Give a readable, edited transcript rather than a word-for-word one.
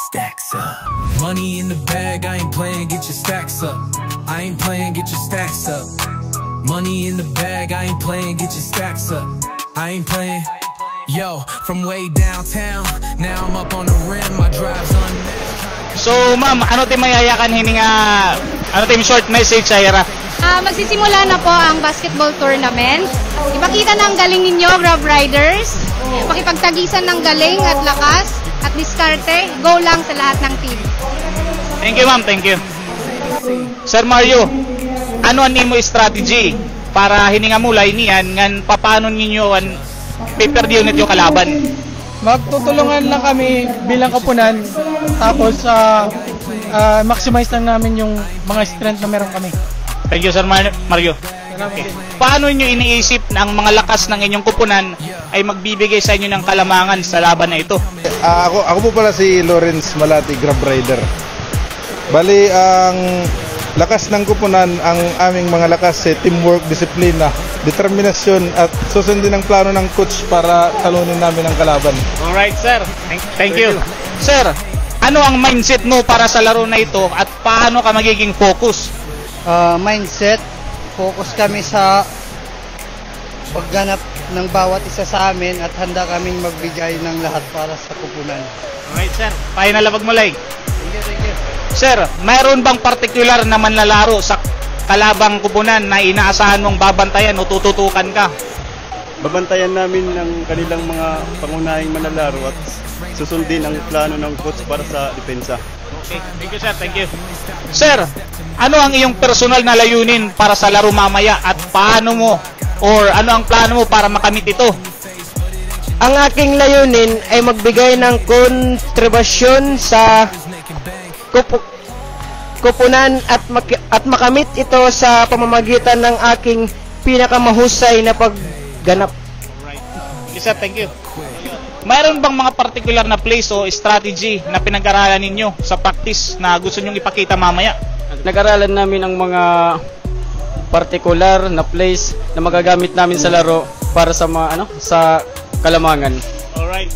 Stacks up. Money in the bag, I ain't playing, get your stacks up. I ain't playing, get your stacks up. Money in the bag, I ain't playing, get your stacks up. I ain't playing. Yo, from way downtown, now I'm up on the rim, my drive's unmatched. So ma'am, ano tayo mayayakan hininga, ano tayo short message sa ira? Magsisimula na po ang basketball tournament. Ipakita ng galing ninyo, Grab Riders. Makipagtagisan ng galing at lakas at diskarte. Go lang sa lahat ng team. Thank you ma'am, thank you. Sir Mario, ano ang imo strategy para hininga mulay niyan ngan papaano ninyo ang pay-per-view nito kalaban? Magtutulungan lang kami bilang kapunan, tapos maximize lang namin yung mga strength na meron kami. Thank you Sir Mario. Okay. Paano nyo iniisip na ang mga lakas ng inyong kupunan ay magbibigay sa inyo ng kalamangan sa laban na ito? Ako po pala si Lawrence Malati, Grab Rider. Bali, ang lakas ng kupunan, ang aming mga lakas, teamwork, disiplina, determinasyon at susundin ang plano ng coach para talunin namin ang kalaban. Alright sir, thank you. Sir, ano ang mindset mo para sa laro na ito at paano ka magiging focus? Mindset, focus kami sa pagganap ng bawat isa sa amin at handa kaming magbigay ng lahat para sa kupunan. Alright sir, pahinalabag mo like. Thank you. Sir, mayroon bang particular na manlalaro sa kalabang kupunan na inaasahan mong babantayan o tututukan ka? Babantayan namin ng kanilang mga pangunahing manlalaro at susundin ang plano ng coach para sa depensa. Okay, thank you sir, thank you. Sir, ano ang iyong personal na layunin para sa laro mamaya at paano mo or ano ang plano mo para makamit ito? Ang aking layunin ay magbigay ng kontribusyon sa kupunan at makamit ito sa pamamagitan ng aking pinakamahusay na pagganap. Right. Yes, sir, thank you. Mayroon bang mga particular na place o strategy na pinag-aralan ninyo sa practice na gusto nyong ipakita mamaya? Nag-aralan namin ang mga particular na place na magagamit namin sa laro para sa mga sa kalamangan. Alright.